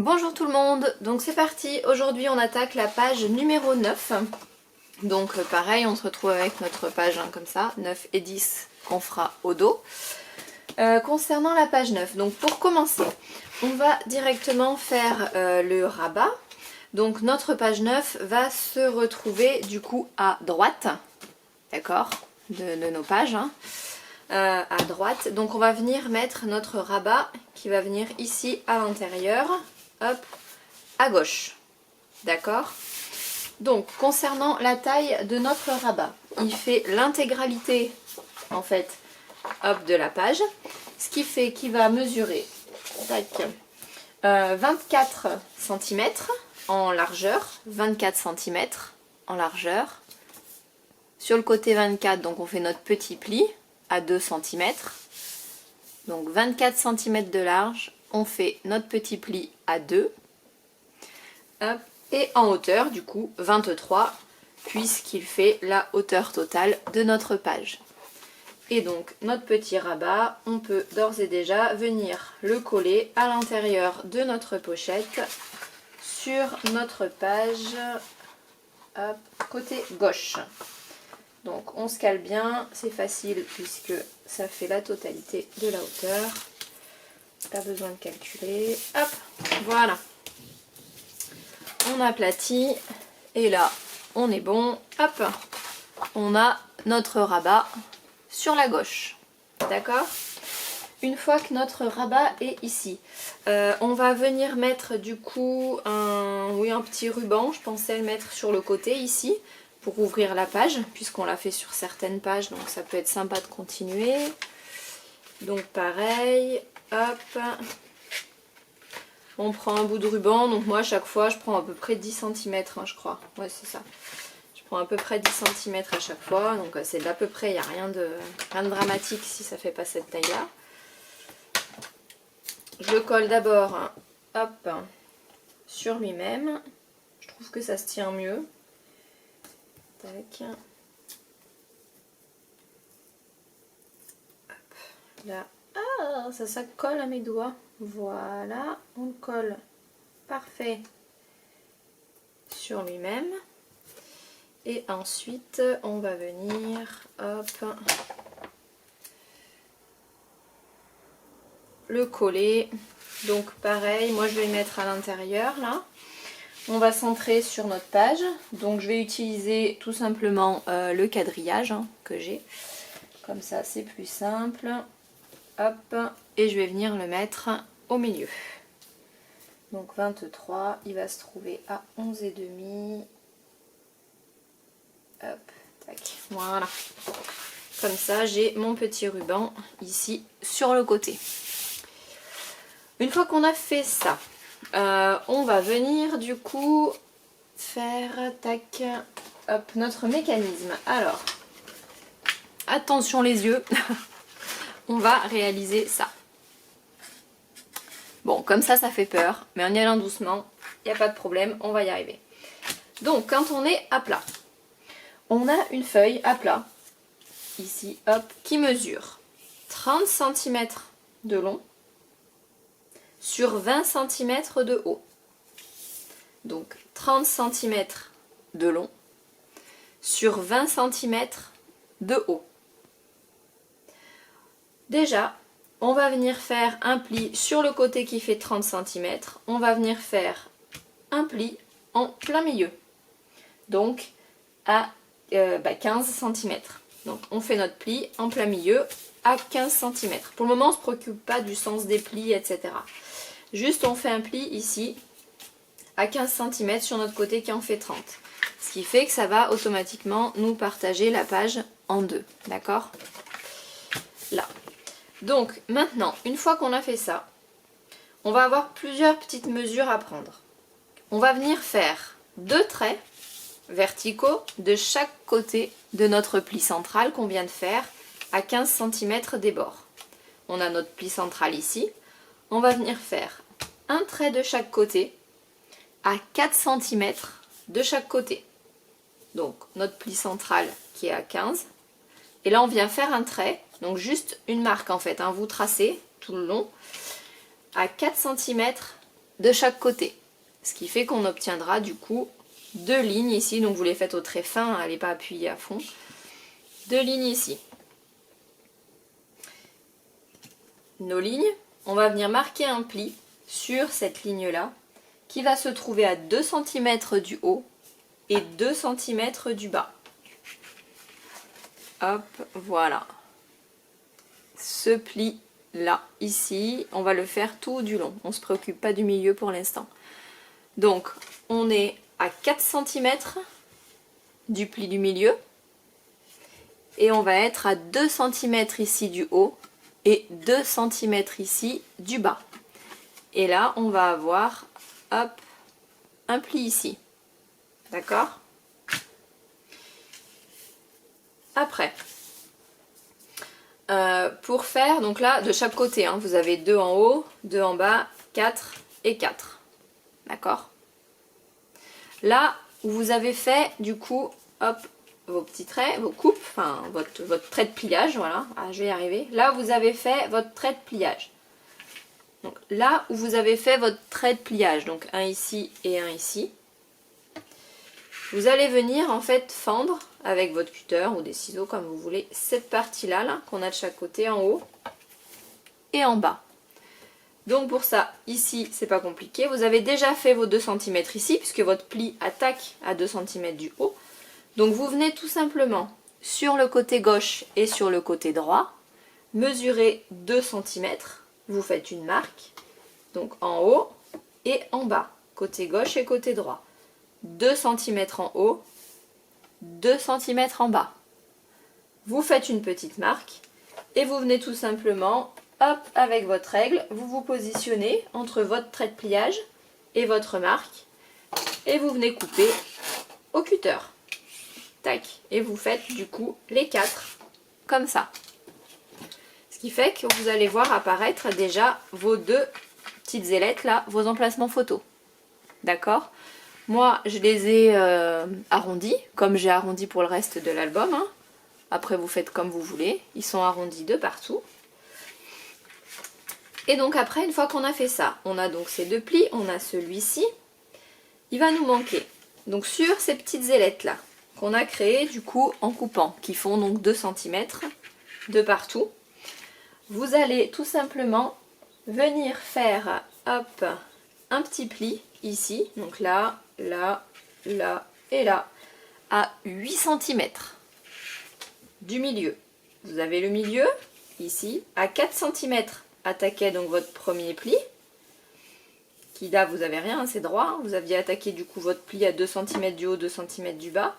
Bonjour tout le monde, donc c'est parti, aujourd'hui on attaque la page numéro 9. Donc pareil, on se retrouve avec notre page comme ça, 9 et 10 qu'on fera au dos. Concernant la page 9, donc pour commencer, on va directement faire le rabat. Donc notre page 9 va se retrouver du coup à droite, d'accord, de nos pages, hein. À droite. Donc on va venir mettre notre rabat qui va venir ici à l'intérieur, hop, à gauche, d'accord. Donc concernant la taille de notre rabat, il fait l'intégralité en fait, hop, de la page, ce qui fait qu'il va mesurer, tac, 24 cm en largeur, 24 cm en largeur. Sur le côté 24, donc on fait notre petit pli à 2 cm. Donc 24 cm de large, on fait notre petit pli à 2. Hop. Et en hauteur, du coup, 23, puisqu'il fait la hauteur totale de notre page. Et donc, notre petit rabat, on peut d'ores et déjà venir le coller à l'intérieur de notre pochette sur notre page, hop, côté gauche. Donc on se cale bien, c'est facile puisque ça fait la totalité de la hauteur. Pas besoin de calculer. Hop, voilà. On aplatit et là on est bon. Hop, on a notre rabat sur la gauche. D'accord? Une fois que notre rabat est ici, on va venir mettre du coup un petit ruban. Je pensais le mettre sur le côté ici, pour ouvrir la page, puisqu'on l'a fait sur certaines pages, donc ça peut être sympa de continuer. Donc pareil, hop, on prend un bout de ruban, donc moi à chaque fois je prends à peu près 10 cm, hein, je crois, ouais c'est ça. Je prends à peu près 10 cm à chaque fois, donc c'est d'à peu près, il n'y a rien de dramatique si ça fait pas cette taille là. Je le colle d'abord, hop, sur lui-même, je trouve que ça se tient mieux. Tac. Hop, là. Ah, ça colle à mes doigts. Voilà, on le colle parfait sur lui-même. Et ensuite, on va venir, hop, le coller. Donc pareil, moi je vais le mettre à l'intérieur là. On va centrer sur notre page, donc je vais utiliser tout simplement le quadrillage que j'ai, comme ça c'est plus simple, hop, et je vais venir le mettre au milieu. Donc 23, il va se trouver à 11,5, hop, tac, voilà, comme ça j'ai mon petit ruban ici sur le côté. Une fois qu'on a fait ça, on va venir du coup faire tac, hop, notre mécanisme. Alors, attention les yeux, on va réaliser ça. Bon, comme ça fait peur, mais en y allant doucement, il n'y a pas de problème, on va y arriver. Donc, quand on est à plat, on a une feuille à plat, ici, hop, qui mesure 30 cm de long, sur 20 cm de haut. Donc 30 cm de long sur 20 cm de haut. Déjà, on va venir faire un pli sur le côté qui fait 30 cm. On va venir faire un pli en plein milieu. Donc à 15 cm. Donc on fait notre pli en plein milieu à 15 cm. Pour le moment, on ne se préoccupe pas du sens des plis, etc. Juste on fait un pli ici à 15 cm sur notre côté qui en fait 30. Ce qui fait que ça va automatiquement nous partager la page en deux. D'accord? Là. Donc maintenant, une fois qu'on a fait ça, on va avoir plusieurs petites mesures à prendre. On va venir faire 2 traits verticaux de chaque côté de notre pli central qu'on vient de faire à 15 cm des bords. On a notre pli central ici. On va venir faire un trait de chaque côté à 4 cm de chaque côté. Donc notre pli central qui est à 15. Et là on vient faire un trait, donc juste une marque en fait, hein, vous tracez tout le long, à 4 cm de chaque côté. Ce qui fait qu'on obtiendra du coup 2 lignes ici, donc vous les faites au trait fin, allez pas appuyer à fond. 2 lignes ici. Nos lignes, on va venir marquer un pli sur cette ligne là qui va se trouver à 2 cm du haut et 2 cm du bas. Hop, voilà. Ce pli là, ici, on va le faire tout du long. On ne se préoccupe pas du milieu pour l'instant. Donc, on est à 4 cm du pli du milieu. Et on va être à 2 cm ici du haut et 2 cm ici du bas. Et là, on va avoir, hop, un pli ici. D'accord? Après, pour faire, donc là, de chaque côté, hein, vous avez 2 en haut, 2 en bas, 4 et 4. D'accord? Là où vous avez fait, du coup, hop, vos petits traits, vos coupes, enfin, votre trait de pliage, voilà, ah, je vais y arriver. Là où vous avez fait votre trait de pliage. Donc là où vous avez fait votre trait de pliage, donc un ici et un ici, vous allez venir en fait fendre avec votre cutter ou des ciseaux comme vous voulez cette partie-là là, qu'on a de chaque côté en haut et en bas. Donc pour ça, ici c'est pas compliqué, vous avez déjà fait vos 2 cm ici puisque votre pli attaque à 2 cm du haut. Donc vous venez tout simplement sur le côté gauche et sur le côté droit, mesurer 2 cm, vous faites une marque, donc en haut et en bas, côté gauche et côté droit. 2 cm en haut, 2 cm en bas. Vous faites une petite marque et vous venez tout simplement, hop, avec votre règle, vous vous positionnez entre votre trait de pliage et votre marque et vous venez couper au cutter. Tac, et vous faites du coup les 4 comme ça. Ce qui fait que vous allez voir apparaître déjà vos 2 petites ailettes là, vos emplacements photos. D'accord? Moi, je les ai arrondis, comme j'ai arrondi pour le reste de l'album. Hein. Après, vous faites comme vous voulez. Ils sont arrondis de partout. Et donc après, une fois qu'on a fait ça, on a donc ces 2 plis, on a celui-ci. Il va nous manquer. Donc sur ces petites ailettes là, qu'on a créées du coup en coupant, qui font donc 2 cm de partout, vous allez tout simplement venir faire, hop, un petit pli ici, donc là, là, là et là, à 8 cm du milieu. Vous avez le milieu, ici, à 4 cm, attaquez donc votre premier pli, qui là, vous n'avez rien, c'est droit, hein. Vous aviez attaqué du coup votre pli à 2 cm du haut, 2 cm du bas,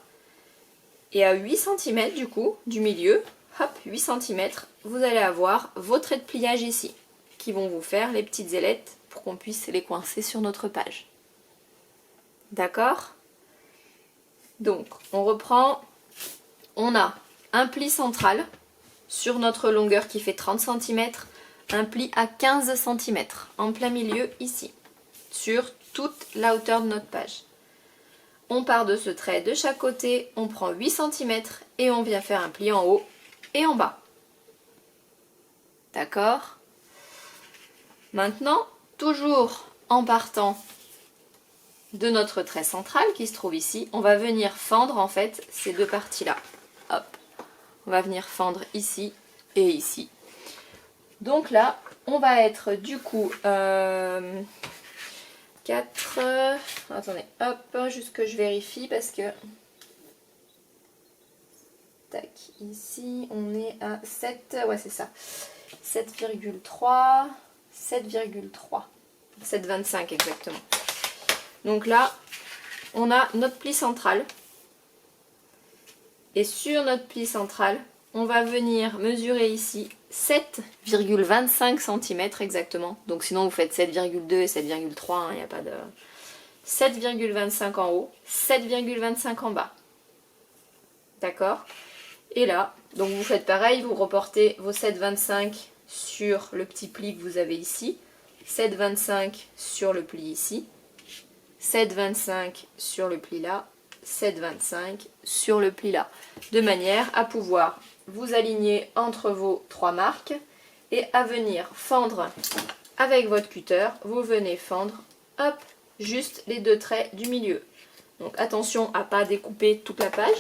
et à 8 cm du coup, du milieu, hop, 8 cm, vous allez avoir vos traits de pliage ici, qui vont vous faire les petites ailettes pour qu'on puisse les coincer sur notre page. D'accord? Donc, on reprend. On a un pli central sur notre longueur qui fait 30 cm, un pli à 15 cm en plein milieu ici, sur toute la hauteur de notre page. On part de ce trait de chaque côté, on prend 8 cm et on vient faire un pli en haut et en bas. D'accord? Maintenant, toujours en partant de notre trait central qui se trouve ici, on va venir fendre en fait ces 2 parties là. Hop, on va venir fendre ici et ici. Donc là, on va être du coup 4, attendez, hop, juste que je vérifie parce que tac, ici on est à 7, ouais c'est ça, 7,3, 7,3, 7,25 exactement. Donc là, on a notre pli central. Et sur notre pli central, on va venir mesurer ici 7,25 cm exactement. Donc sinon vous faites 7,2 et 7,3, il n'y a pas de... 7,25 en haut, 7,25 en bas. D'accord? Et là, donc vous faites pareil, vous reportez vos 7,25 sur le petit pli que vous avez ici, 7,25 sur le pli ici, 7,25 sur le pli là, 7,25 sur le pli là, de manière à pouvoir vous aligner entre vos 3 marques et à venir fendre avec votre cutter, vous venez fendre hop, juste les 2 traits du milieu. Donc attention à pas découper toute la page,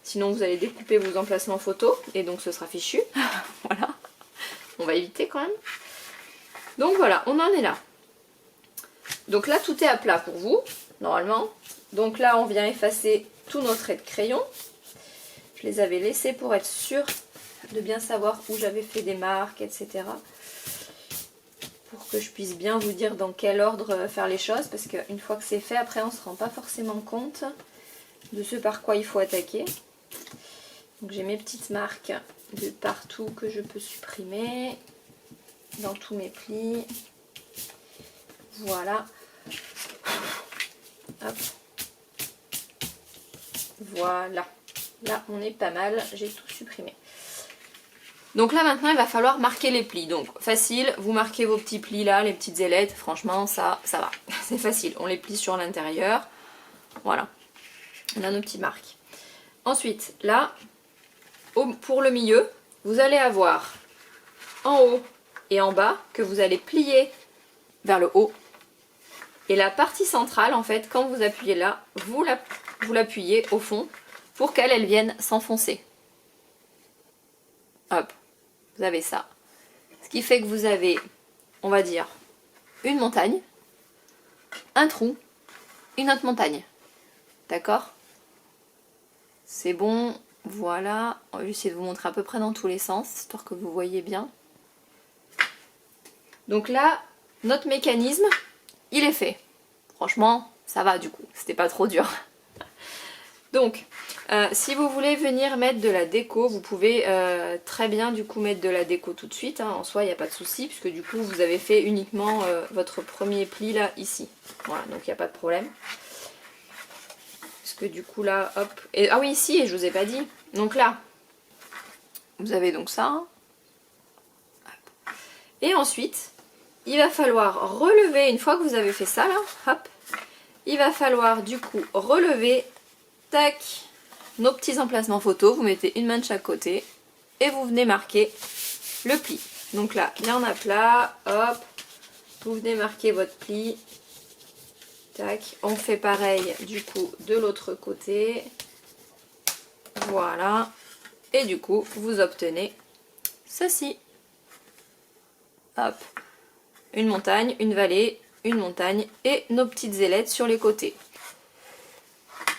sinon vous allez découper vos emplacements photos et donc ce sera fichu. Voilà, on va éviter quand même. Donc voilà, on en est là. Donc là tout est à plat pour vous, normalement. Donc là on vient effacer tous nos traits de crayon. Je les avais laissés pour être sûre de bien savoir où j'avais fait des marques, etc. Pour que je puisse bien vous dire dans quel ordre faire les choses, parce qu'une fois que c'est fait, après on ne se rend pas forcément compte de ce par quoi il faut attaquer. Donc j'ai mes petites marques de partout que je peux supprimer, dans tous mes plis. Voilà. Hop. Voilà. Là on est pas mal, j'ai tout supprimé. Donc là maintenant il va falloir marquer les plis. Donc facile, vous marquez vos petits plis là, les petites ailettes, franchement ça va. C'est facile, on les plie sur l'intérieur. Voilà, on a nos petites marques. Ensuite là, pour le milieu, vous allez avoir en haut et en bas que vous allez plier vers le haut. Et la partie centrale en fait, quand vous appuyez là, vous l'appuyez au fond pour qu'elle vienne s'enfoncer. Hop. Vous avez ça. Ce qui fait que vous avez, on va dire, une montagne, un trou, une autre montagne. D'accord? C'est bon, voilà. On va essayer de vous montrer à peu près dans tous les sens, histoire que vous voyez bien. Donc là, notre mécanisme, il est fait. Franchement, ça va du coup, c'était pas trop dur. Donc, si vous voulez venir mettre de la déco, vous pouvez très bien du coup mettre de la déco tout de suite, hein. En soi il n'y a pas de souci, puisque du coup vous avez fait uniquement votre premier pli là, ici. Voilà, donc il n'y a pas de problème. Parce que du coup là, hop, et, ah oui ici, et je vous ai pas dit, donc là, vous avez donc ça. Hein. Et ensuite, il va falloir relever, une fois que vous avez fait ça là, hop, il va falloir du coup relever, tac, nos petits emplacements photos, vous mettez une main de chaque côté et vous venez marquer le pli. Donc là, bien à plat, hop, vous venez marquer votre pli, tac, on fait pareil du coup de l'autre côté, voilà, et du coup vous obtenez ceci, hop, une montagne, une vallée, une montagne et nos petites ailettes sur les côtés.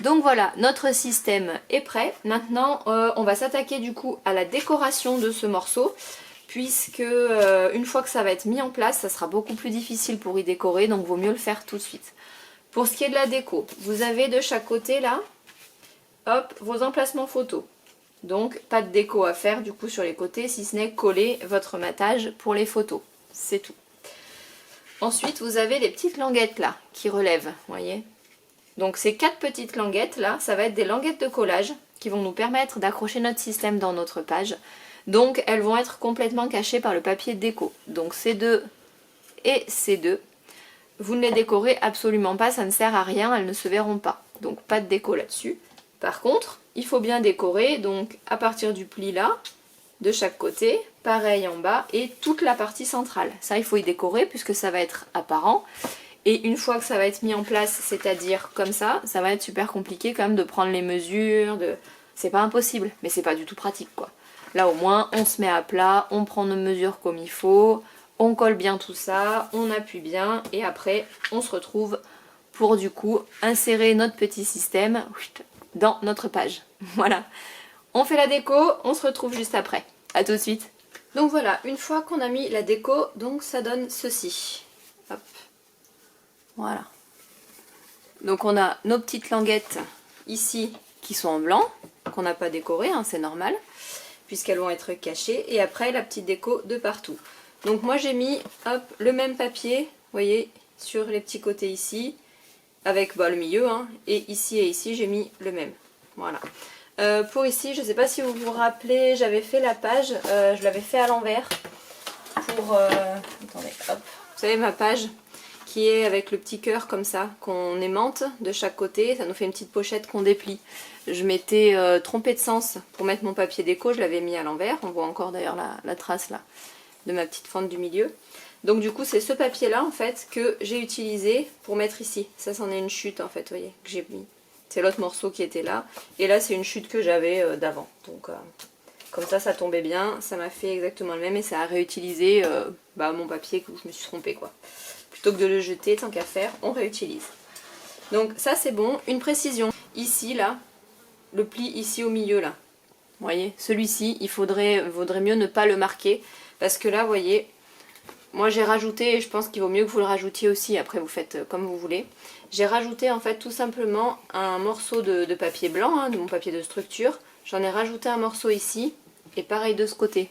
Donc voilà, notre système est prêt. Maintenant, on va s'attaquer du coup à la décoration de ce morceau, puisque une fois que ça va être mis en place, ça sera beaucoup plus difficile pour y décorer, donc vaut mieux le faire tout de suite. Pour ce qui est de la déco, vous avez de chaque côté là, hop, vos emplacements photos. Donc pas de déco à faire du coup sur les côtés, si ce n'est coller votre matage pour les photos. C'est tout. Ensuite, vous avez les petites languettes là, qui relèvent, vous voyez. Donc ces 4 petites languettes là, ça va être des languettes de collage qui vont nous permettre d'accrocher notre système dans notre page. Donc elles vont être complètement cachées par le papier déco. Donc ces deux et ces deux, vous ne les décorez absolument pas, ça ne sert à rien, elles ne se verront pas. Donc pas de déco là-dessus. Par contre, il faut bien décorer, donc à partir du pli là, de chaque côté, pareil en bas, et toute la partie centrale. Ça il faut y décorer puisque ça va être apparent. Et une fois que ça va être mis en place, c'est-à-dire comme ça va être super compliqué quand même de prendre les mesures, c'est pas impossible, mais c'est pas du tout pratique quoi. Là au moins, on se met à plat, on prend nos mesures comme il faut, on colle bien tout ça, on appuie bien, et après, on se retrouve pour du coup insérer notre petit système dans notre page. Voilà. On fait la déco, on se retrouve juste après. A tout de suite. Donc voilà, une fois qu'on a mis la déco, donc ça donne ceci. Hop. Voilà. Donc on a nos petites languettes ici qui sont en blanc, qu'on n'a pas décorées, hein, c'est normal, puisqu'elles vont être cachées. Et après la petite déco de partout. Donc moi j'ai mis hop, le même papier, vous voyez, sur les petits côtés ici, avec le milieu, hein, et ici j'ai mis le même. Voilà. Pour ici, je ne sais pas si vous vous rappelez, j'avais fait la page, je l'avais fait à l'envers. Pour, attendez, hop, vous savez ma page qui est avec le petit cœur comme ça, qu'on aimante de chaque côté, ça nous fait une petite pochette qu'on déplie. Je m'étais trompée de sens pour mettre mon papier déco, je l'avais mis à l'envers, on voit encore d'ailleurs la trace là. de ma petite fente du milieu. Donc du coup c'est ce papier là en fait que j'ai utilisé pour mettre ici. Ça c'en est une chute en fait, vous voyez, que j'ai mis. C'est l'autre morceau qui était là. Et là c'est une chute que j'avais d'avant. Donc comme ça tombait bien. Ça m'a fait exactement le même et ça a réutilisé mon papier où je me suis trompée quoi. Plutôt que de le jeter, tant qu'à faire, on réutilise. Donc ça c'est bon. Une précision. Ici là, le pli ici au milieu là. Vous voyez, celui-ci, vaudrait mieux ne pas le marquer. Parce que là, vous voyez, moi j'ai rajouté, et je pense qu'il vaut mieux que vous le rajoutiez aussi, après vous faites comme vous voulez. J'ai rajouté en fait tout simplement un morceau de papier blanc, hein, de mon papier de structure. J'en ai rajouté un morceau ici, et pareil de ce côté,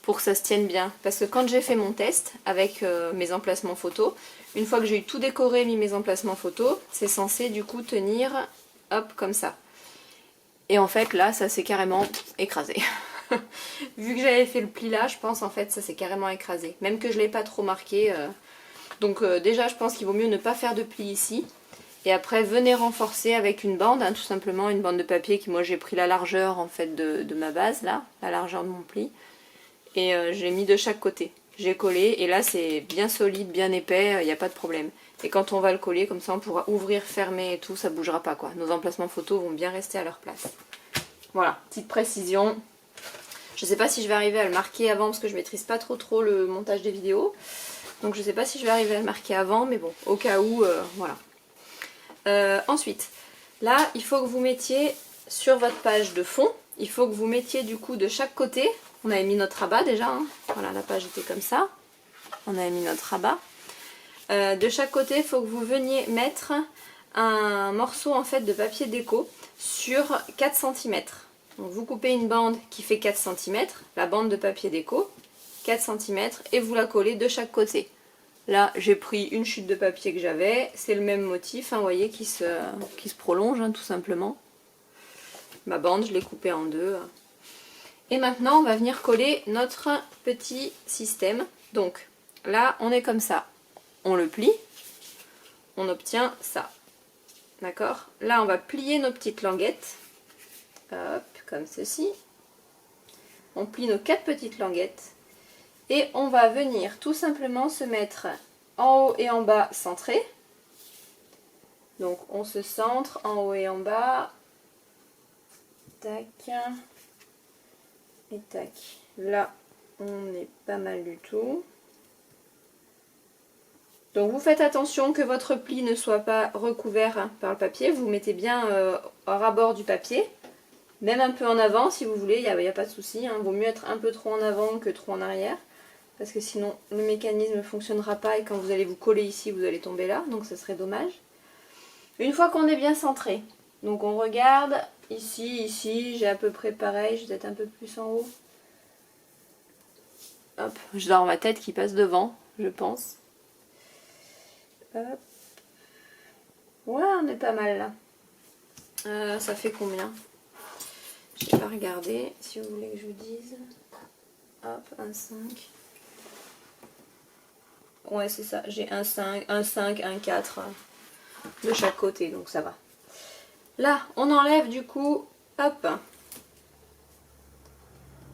pour que ça se tienne bien. Parce que quand j'ai fait mon test avec mes emplacements photos, une fois que j'ai eu tout décoré, mis mes emplacements photos, c'est censé du coup tenir, hop, comme ça. Et en fait là ça s'est carrément écrasé. Vu que j'avais fait le pli là, je pense en fait ça s'est carrément écrasé. Même que je ne l'ai pas trop marqué. Donc déjà je pense qu'il vaut mieux ne pas faire de pli ici. Et après venez renforcer avec une bande, hein, tout simplement une bande de papier qui moi j'ai pris la largeur en fait de ma base là, la largeur de mon pli. Et j'ai mis de chaque côté. J'ai collé et là c'est bien solide, bien épais, il n'y a pas de problème. Et quand on va le coller, comme ça on pourra ouvrir, fermer et tout, ça bougera pas quoi. Nos emplacements photos vont bien rester à leur place. Voilà, petite précision. Je sais pas si je vais arriver à le marquer avant parce que je maîtrise pas trop le montage des vidéos. Donc je sais pas si je vais arriver à le marquer avant, mais bon, au cas où, voilà. Ensuite, là, il faut que vous mettiez sur votre page de fond, il faut que vous mettiez du coup de chaque côté. On avait mis notre rabat déjà, hein. Voilà, la page était comme ça. On avait mis notre rabat. De chaque côté, il faut que vous veniez mettre un morceau en fait de papier déco sur 4 cm. Donc vous coupez une bande qui fait 4 cm, la bande de papier déco, 4 cm, et vous la collez de chaque côté. Là j'ai pris une chute de papier que j'avais, c'est le même motif, hein, vous voyez, qui se prolonge hein, tout simplement. Ma bande, je l'ai coupée en deux. Et maintenant on va venir coller notre petit système. Donc là on est comme ça. On le plie, on obtient ça. D'accord? Là, on va plier nos petites languettes. Hop, comme ceci. On plie nos 4 petites languettes. Et on va venir tout simplement se mettre en haut et en bas centrés. Donc, on se centre en haut et en bas. Tac. Et tac. Là, on est pas mal du tout. Donc vous faites attention que votre pli ne soit pas recouvert par le papier, vous mettez bien au ras-bord du papier, même un peu en avant si vous voulez, il n'y a pas de souci, hein. Vaut mieux être un peu trop en avant que trop en arrière, parce que sinon le mécanisme ne fonctionnera pas et quand vous allez vous coller ici, vous allez tomber là, donc ce serait dommage. Une fois qu'on est bien centré, donc on regarde, ici, j'ai à peu près pareil, je vais être un peu plus en haut. Hop, je dois avoir ma tête qui passe devant, je pense. Hop. Ouais, on est pas mal là. Ça fait combien? Je vais pas regarder, si vous voulez que je vous dise. Hop, un 5. Ouais, c'est ça. J'ai un 5, un 4 de chaque côté, donc ça va. Là, on enlève du coup, hop,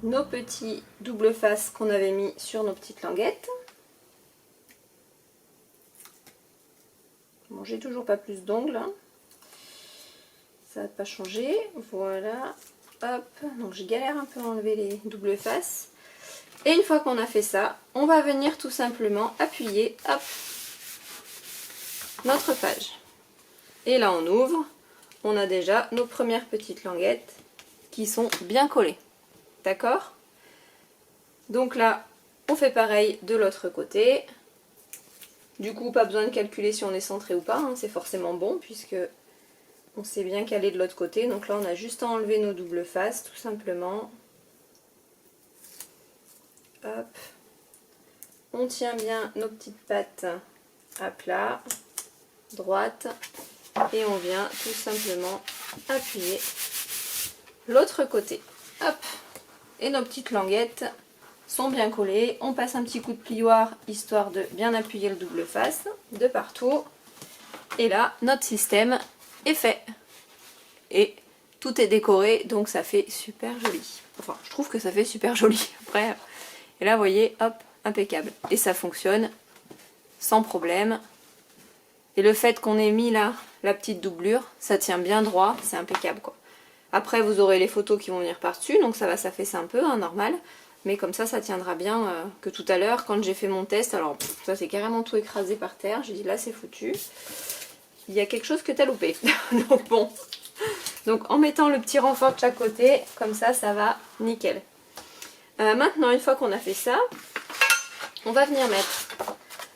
nos petits double face qu'on avait mis sur nos petites languettes. Bon, j'ai toujours pas plus d'ongles, hein. Ça va pas changer. Voilà, hop, donc je galère un peu à enlever les doubles faces. Et une fois qu'on a fait ça, on va venir tout simplement appuyer, hop, notre page. Et là on ouvre, on a déjà nos premières petites languettes qui sont bien collées. D'accord? Donc là, on fait pareil de l'autre côté. Du coup, pas besoin de calculer si on est centré ou pas, hein, c'est forcément bon puisque on s'est bien calé de l'autre côté. Donc là, on a juste à enlever nos doubles faces, tout simplement. Hop. On tient bien nos petites pattes à plat, droite, et on vient tout simplement appuyer l'autre côté. Hop. Et nos petites languettes sont bien collées. On passe un petit coup de plioir histoire de bien appuyer le double face de partout. Et là, notre système est fait. Et tout est décoré, donc ça fait super joli. Enfin, je trouve que ça fait super joli. Après, et là, vous voyez, hop, impeccable. Et ça fonctionne sans problème. Et le fait qu'on ait mis là la petite doublure, ça tient bien droit, c'est impeccable quoi. Après vous aurez les photos qui vont venir par dessus, donc ça va s'affaisser un peu, hein, normal. Mais comme ça tiendra bien que tout à l'heure quand j'ai fait mon test. Alors ça c'est carrément tout écrasé par terre, j'ai dit là c'est foutu. Il y a quelque chose que t'as loupé. Donc bon. Donc en mettant le petit renfort de chaque côté, comme ça va nickel. Maintenant une fois qu'on a fait ça, on va venir mettre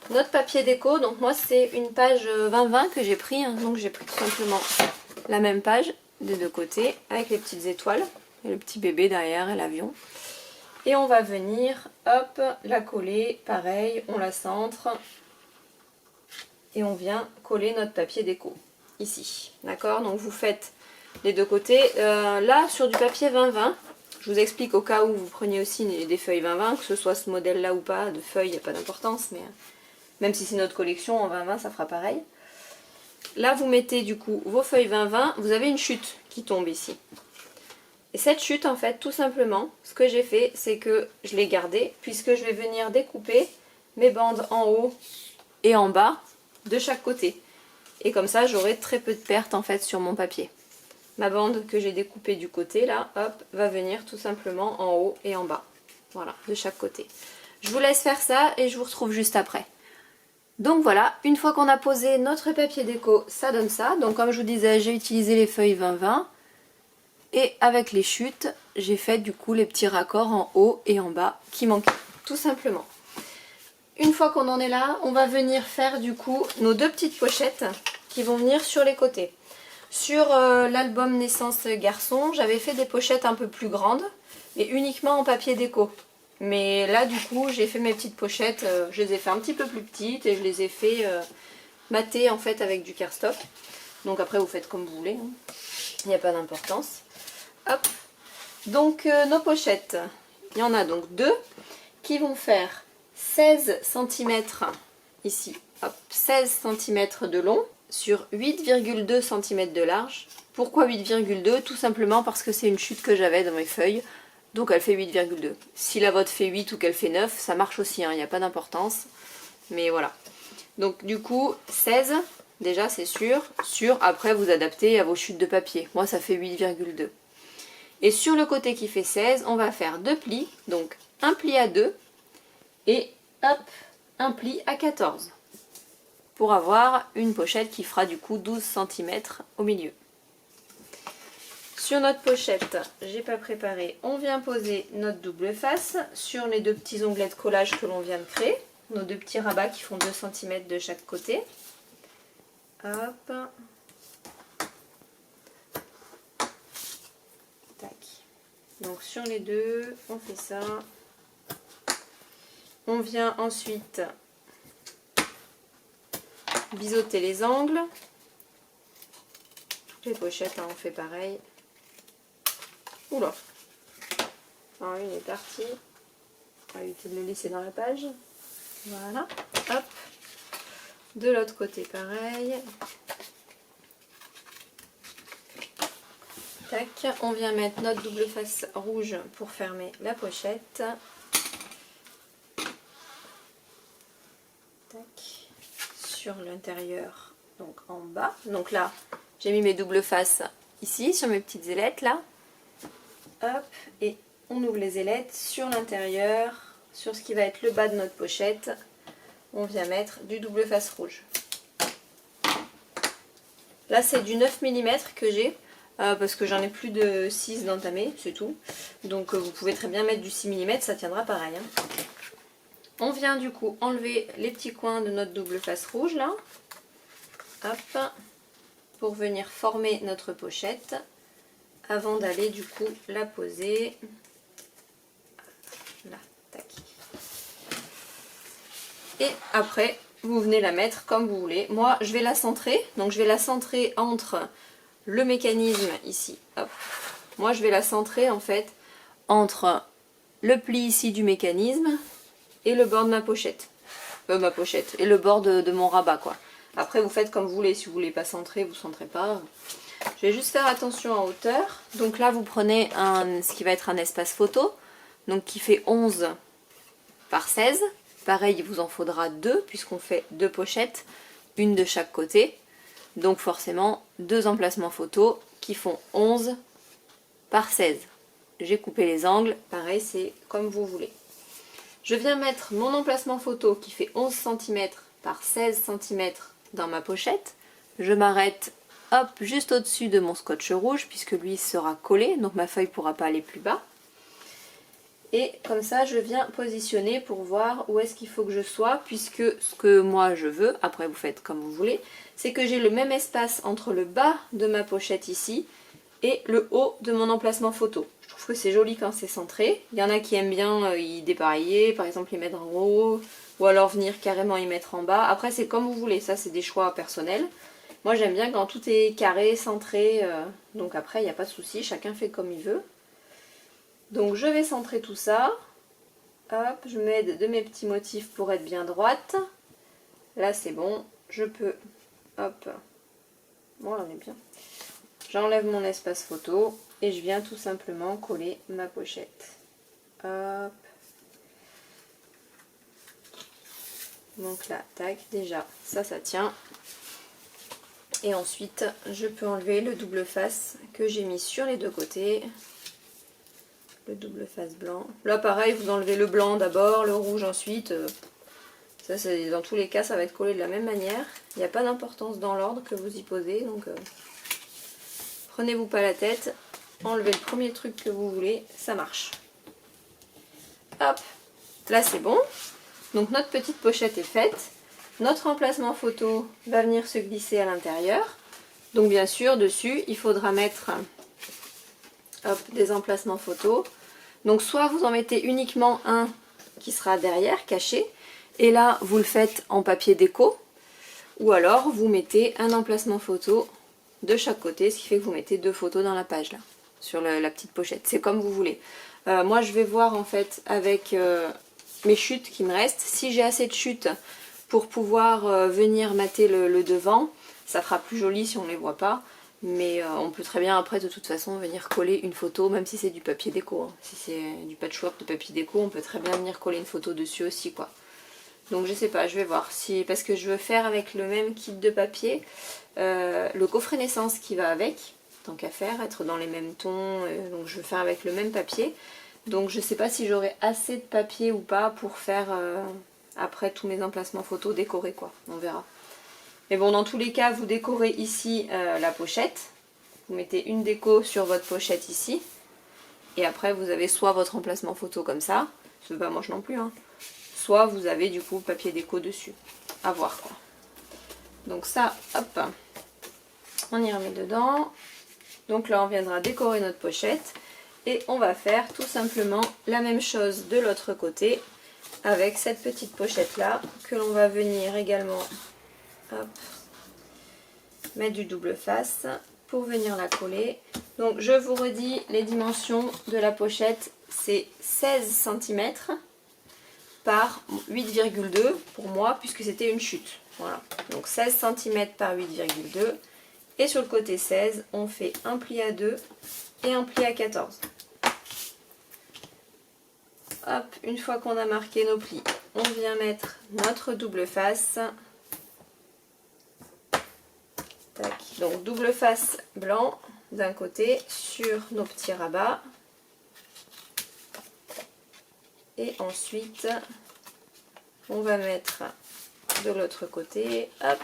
notre papier déco. Donc moi c'est une page 20-20 que j'ai pris, hein. Donc j'ai pris tout simplement la même page des deux côtés avec les petites étoiles et le petit bébé derrière et l'avion. Et on va venir, hop, la coller, pareil, on la centre et on vient coller notre papier déco ici. D'accord? Donc vous faites les deux côtés. Là sur du papier 20-20, je vous explique au cas où vous preniez aussi des feuilles 20-20, que ce soit ce modèle là ou pas, de feuilles, il n'y a pas d'importance, mais même si c'est notre collection en 20-20, ça fera pareil. Là vous mettez du coup vos feuilles 20-20, vous avez une chute qui tombe ici. Et cette chute en fait tout simplement, ce que j'ai fait c'est que je l'ai gardée puisque je vais venir découper mes bandes en haut et en bas de chaque côté. Et comme ça j'aurai très peu de pertes en fait sur mon papier. Ma bande que j'ai découpée du côté là, hop, va venir tout simplement en haut et en bas. Voilà, de chaque côté. Je vous laisse faire ça et je vous retrouve juste après. Donc voilà, une fois qu'on a posé notre papier déco, ça donne ça. Donc comme je vous disais, j'ai utilisé les feuilles 20-20. Et avec les chutes, j'ai fait du coup les petits raccords en haut et en bas qui manquaient, tout simplement. Une fois qu'on en est là, on va venir faire du coup nos deux petites pochettes qui vont venir sur les côtés. Sur l'album Naissance Garçon, j'avais fait des pochettes un peu plus grandes, mais uniquement en papier déco. Mais là du coup, j'ai fait mes petites pochettes, je les ai fait un petit peu plus petites et je les ai fait mater en fait avec du cardstock. Donc après vous faites comme vous voulez, hein. Il n'y a pas d'importance. Hop. Donc nos pochettes, il y en a donc deux qui vont faire 16 cm ici, hop, 16 cm de long sur 8,2 cm de large. Pourquoi 8,2? Tout simplement parce que c'est une chute que j'avais dans mes feuilles, donc elle fait 8,2. Si la vôtre fait 8 ou qu'elle fait 9, ça marche aussi, hein, il n'y a pas d'importance. Mais voilà. Donc du coup 16, déjà c'est sûr. Après vous adaptez à vos chutes de papier. Moi ça fait 8,2. Et sur le côté qui fait 16, on va faire deux plis, donc un pli à 2 et hop, un pli à 14 pour avoir une pochette qui fera du coup 12 cm au milieu. Sur notre pochette, j'ai pas préparé, on vient poser notre double face sur les deux petits onglets de collage que l'on vient de créer, nos deux petits rabats qui font 2 cm de chaque côté. Hop. Donc sur les deux, on fait ça. On vient ensuite biseauter les angles. Toutes les pochettes, hein, on fait pareil. Oula. Alors une est partie. On va éviter de le laisser dans la page. Voilà. Hop. De l'autre côté, pareil. Tac, on vient mettre notre double face rouge pour fermer la pochette. Tac, sur l'intérieur, donc en bas. Donc là, j'ai mis mes doubles faces ici, sur mes petites ailettes là. Hop, et on ouvre les ailettes sur l'intérieur, sur ce qui va être le bas de notre pochette. On vient mettre du double face rouge. Là, c'est du 9 mm que j'ai. Parce que j'en ai plus de 6 d'entamé, c'est tout. Donc vous pouvez très bien mettre du 6 mm, ça tiendra pareil. Hein. On vient du coup enlever les petits coins de notre double face rouge là. Hop. Pour venir former notre pochette. Avant d'aller du coup la poser. Là, tac. Et après, vous venez la mettre comme vous voulez. Moi, je vais la centrer. Donc je vais la centrer entre le mécanisme ici, hop. Moi je vais la centrer en fait entre le pli ici du mécanisme et le bord de ma pochette. Et le bord de mon rabat quoi. Après vous faites comme vous voulez, si vous voulez pas centrer, vous centrez pas. Je vais juste faire attention en hauteur. Donc là vous prenez ce qui va être un espace photo, donc qui fait 11 par 16. Pareil, il vous en faudra 2 puisqu'on fait 2 pochettes, une de chaque côté. Donc forcément 2 emplacements photos qui font 11 par 16. J'ai coupé les angles, pareil c'est comme vous voulez. Je viens mettre mon emplacement photo qui fait 11 cm par 16 cm dans ma pochette. Je m'arrête hop juste au-dessus de mon scotch rouge puisque lui sera collé, donc ma feuille ne pourra pas aller plus bas. Et comme ça je viens positionner pour voir où est-ce qu'il faut que je sois, puisque ce que moi je veux, après vous faites comme vous voulez, c'est que j'ai le même espace entre le bas de ma pochette ici et le haut de mon emplacement photo. Je trouve que c'est joli quand c'est centré. Il y en a qui aiment bien y dépareiller, par exemple les mettre en haut, ou alors venir carrément y mettre en bas. Après c'est comme vous voulez, ça c'est des choix personnels. Moi j'aime bien quand tout est carré, centré, donc après il n'y a pas de souci, chacun fait comme il veut. Donc je vais centrer tout ça. Hop, je m'aide de mes petits motifs pour être bien droite. Là c'est bon, je peux... Hop, bon on est bien. J'enlève mon espace photo et je viens tout simplement coller ma pochette. Hop. Donc là, tac, déjà, ça tient. Et ensuite, je peux enlever le double face que j'ai mis sur les deux côtés. Le double face blanc. Là pareil, vous enlevez le blanc d'abord, le rouge ensuite. Ça, dans tous les cas, ça va être collé de la même manière. Il n'y a pas d'importance dans l'ordre que vous y posez. Donc, prenez-vous pas la tête. Enlevez le premier truc que vous voulez. Ça marche. Hop. Là, c'est bon. Donc, notre petite pochette est faite. Notre emplacement photo va venir se glisser à l'intérieur. Donc, bien sûr, dessus, il faudra mettre hop, des emplacements photos. Donc soit vous en mettez uniquement un qui sera derrière, caché, et là vous le faites en papier déco, ou alors vous mettez un emplacement photo de chaque côté, ce qui fait que vous mettez 2 photos dans la page là, sur la petite pochette, c'est comme vous voulez. Moi je vais voir en fait avec mes chutes qui me restent, si j'ai assez de chutes pour pouvoir venir mater le devant, ça fera plus joli si on ne les voit pas. Mais on peut très bien après de toute façon venir coller une photo, même si c'est du papier déco. Hein. Si c'est du patchwork de papier déco, on peut très bien venir coller une photo dessus aussi quoi. Donc je sais pas, je vais voir. Parce que je veux faire avec le même kit de papier, le coffret naissance qui va avec, tant qu'à faire, être dans les mêmes tons, donc je veux faire avec le même papier. Donc je sais pas si j'aurai assez de papier ou pas pour faire après tous mes emplacements photos décorés quoi, on verra. Mais bon, dans tous les cas, vous décorez ici la pochette. Vous mettez une déco sur votre pochette ici. Et après, vous avez soit votre emplacement photo comme ça. C'est pas moche non plus. Hein. Soit vous avez du coup papier déco dessus. À voir quoi. Donc ça, hop. On y remet dedans. Donc là, on viendra décorer notre pochette. Et on va faire tout simplement la même chose de l'autre côté. Avec cette petite pochette là. Que l'on va venir également... Hop, mettre du double face pour venir la coller. Donc je vous redis les dimensions de la pochette, c'est 16 cm par 8,2 pour moi puisque c'était une chute. Voilà, donc 16 cm par 8,2 et sur le côté 16 on fait un pli à 2 et un pli à 14. Hop, une fois qu'on a marqué nos plis, on vient mettre notre double face. Tac. Donc double face blanc d'un côté sur nos petits rabats. Et ensuite, on va mettre de l'autre côté, hop,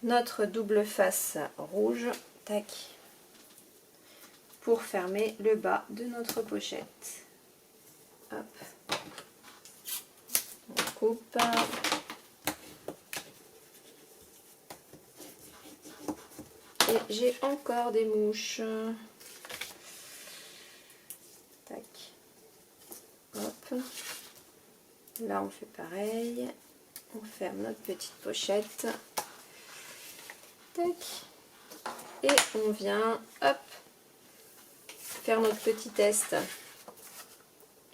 notre double face rouge, tac, pour fermer le bas de notre pochette. Hop. On coupe. Et j'ai encore des mouches. Tac. Hop. Là on fait pareil. On ferme notre petite pochette. Tac. Et on vient, hop, faire notre petit test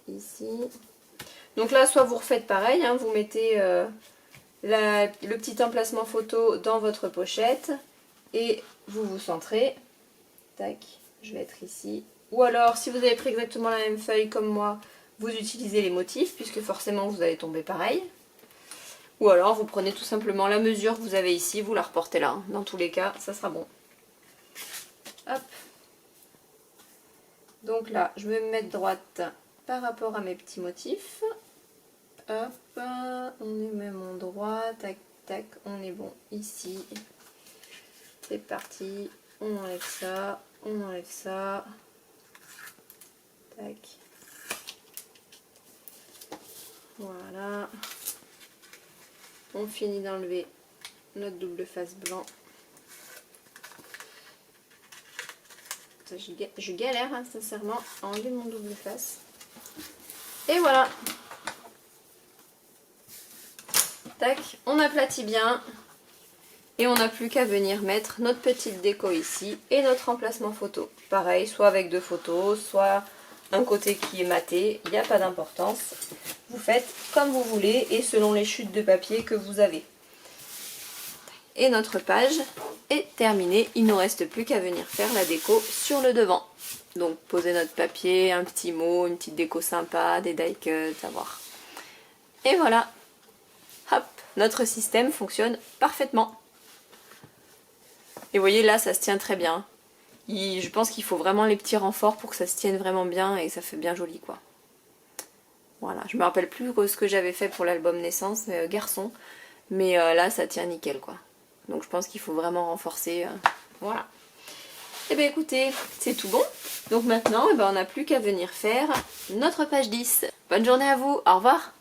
ici. Donc là, soit vous refaites pareil, hein, vous mettez le petit emplacement photo dans votre pochette et vous vous centrez. Tac, je vais être ici. Ou alors, si vous avez pris exactement la même feuille comme moi, vous utilisez les motifs puisque forcément vous allez tomber pareil. Ou alors vous prenez tout simplement la mesure que vous avez ici, vous la reportez là. Dans tous les cas, ça sera bon. Hop. Donc là, je vais me mettre droite par rapport à mes petits motifs. Hop, on est au même endroit, tac tac, on est bon ici. C'est parti, on enlève ça, on enlève ça. Tac. Voilà. On finit d'enlever notre double face blanc. Ça, je galère hein, sincèrement à enlever mon double face. Et voilà. Tac, on aplatit bien. Et on n'a plus qu'à venir mettre notre petite déco ici et notre emplacement photo. Pareil, soit avec deux photos, soit un côté qui est maté, il n'y a pas d'importance. Vous faites comme vous voulez et selon les chutes de papier que vous avez. Et notre page est terminée. Il ne nous reste plus qu'à venir faire la déco sur le devant. Donc poser notre papier, un petit mot, une petite déco sympa, des die cuts, à voir. Et voilà. Hop, notre système fonctionne parfaitement. Et vous voyez là, ça se tient très bien. Je pense qu'il faut vraiment les petits renforts pour que ça se tienne vraiment bien et que ça fait bien joli quoi. Voilà, je me rappelle plus ce que j'avais fait pour l'album naissance garçon, mais là ça tient nickel quoi. Donc je pense qu'il faut vraiment renforcer. Voilà. Et bien écoutez, c'est tout bon. Donc maintenant, on n'a plus qu'à venir faire notre page 10. Bonne journée à vous, au revoir.